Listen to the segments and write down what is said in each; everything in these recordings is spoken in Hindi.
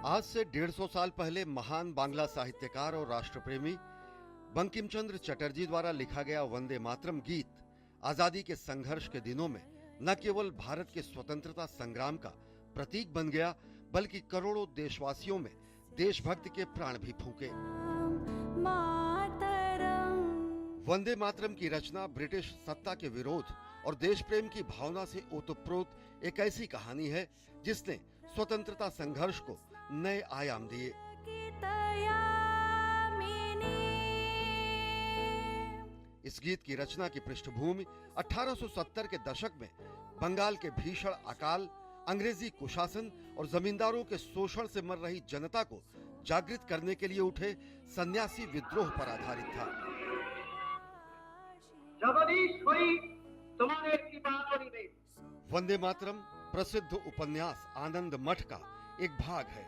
आज से 150 साल पहले महान बांग्ला साहित्यकार और राष्ट्रप्रेमी बंकिम चंद्र चटर्जी द्वारा लिखा गया वंदे मातरम गीत आजादी के संघर्ष के दिनों में न केवल भारत के स्वतंत्रता संग्राम का प्रतीक बन गया, बल्कि करोड़ों देशवासियों में देशभक्ति के प्राण भी फूंके। वंदे मातरम की रचना ब्रिटिश सत्ता के विरोध और देश प्रेम की भावना से ओतप्रोत एक ऐसी कहानी है जिसने स्वतंत्रता संघर्ष को नए आयाम दिए। इस गीत की रचना की पृष्ठभूमि 1870 के दशक में बंगाल के भीषण अकाल, अंग्रेजी कुशासन और जमींदारों के शोषण से मर रही जनता को जागृत करने के लिए उठे सन्यासी विद्रोह पर आधारित था। वंदे मातरम प्रसिद्ध उपन्यास आनंद मठ का एक भाग है।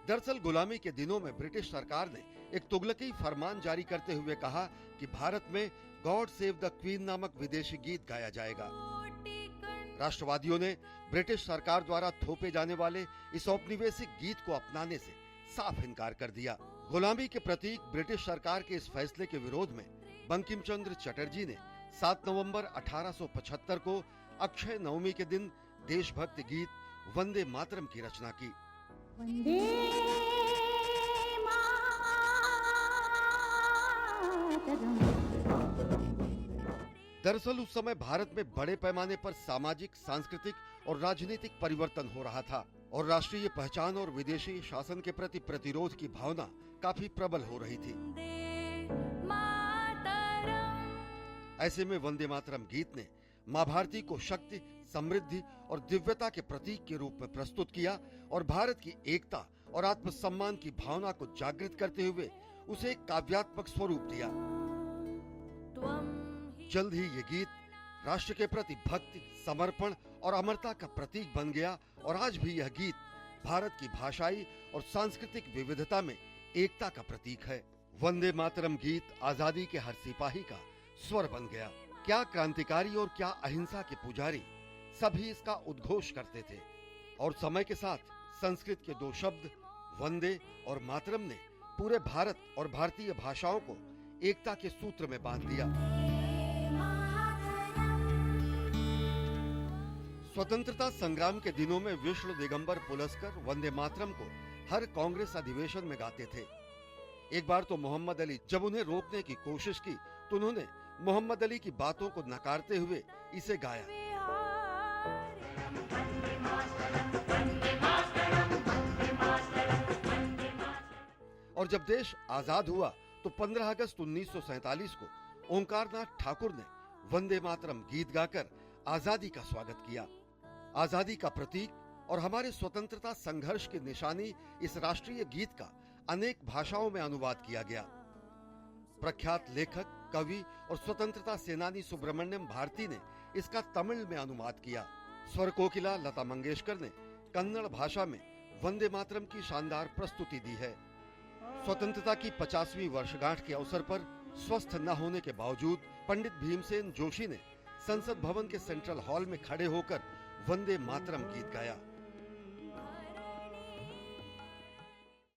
दरअसल गुलामी के दिनों में ब्रिटिश सरकार ने एक तुगलकी फरमान जारी करते हुए कहा कि भारत में गॉड सेव द क्वीन नामक विदेशी गीत गाया जाएगा। राष्ट्रवादियों ने ब्रिटिश सरकार द्वारा थोपे जाने वाले इस औपनिवेशिक गीत को अपनाने से साफ इनकार कर दिया। गुलामी के प्रतीक ब्रिटिश सरकार के इस फैसले के विरोध में बंकिम चंद्र चटर्जी ने 7 नवंबर 1875 को अक्षय नवमी के दिन देशभक्ति गीत वंदे मातरम की रचना की। दरअसल उस समय भारत में बड़े पैमाने पर सामाजिक, सांस्कृतिक और राजनीतिक परिवर्तन हो रहा था और राष्ट्रीय पहचान और विदेशी शासन के प्रति प्रतिरोध की भावना काफी प्रबल हो रही थी। ऐसे में वंदे मातरम गीत ने मां भारती को शक्ति, समृद्धि और दिव्यता के प्रतीक के रूप में प्रस्तुत किया और भारत की एकता और आत्मसम्मान की भावना को जागृत करते हुए उसे एक काव्यात्मक स्वरूप दिया। जल्द ही ये गीत राष्ट्र के प्रति भक्ति, समर्पण और अमरता का प्रतीक बन गया और आज भी यह गीत भारत की भाषाई और सांस्कृतिक विविधता में एकता का प्रतीक है। वंदे मातरम गीत आजादी के हर सिपाही का स्वर बन गया। क्या क्रांतिकारी और क्या अहिंसा के पुजारी, सभी इसका उद्घोष करते थे और समय के साथ संस्कृत के दो शब्द वंदे और मातरम ने पूरे भारत और भारतीय भाषाओं को एकता के सूत्र में बांध दिया। स्वतंत्रता संग्राम के दिनों में विष्णु दिगंबर पुलस्कर वंदे मातरम को हर कांग्रेस अधिवेशन में गाते थे। एक बार तो मोहम्मद अली जब उन्हें रोकने की कोशिश की तो उन्होंने मोहम्मद अली की बातों को नकारते हुए इसे गाया। और जब देश आजाद हुआ तो 15 अगस्त 1947 को ओंकारनाथ ठाकुर ने वंदे मातरम गीत गाकर आजादी का स्वागत किया। आजादी का प्रतीक और हमारे स्वतंत्रता संघर्ष की निशानी इस राष्ट्रीय गीत का अनेक भाषाओं में अनुवाद किया गया। प्रख्यात लेखक, कवि और स्वतंत्रता सेनानी सुब्रमण्यम भारती ने इसका तमिल में अनुवाद किया। स्वर कोकिला लता मंगेशकर ने कन्नड़ भाषा में वंदे मातरम की शानदार प्रस्तुति दी है। स्वतंत्रता की 50वीं वर्षगांठ के अवसर पर स्वस्थ न होने के बावजूद पंडित भीमसेन जोशी ने संसद भवन के सेंट्रल हॉल में खड़े होकर वंदे मातरम गीत गाया।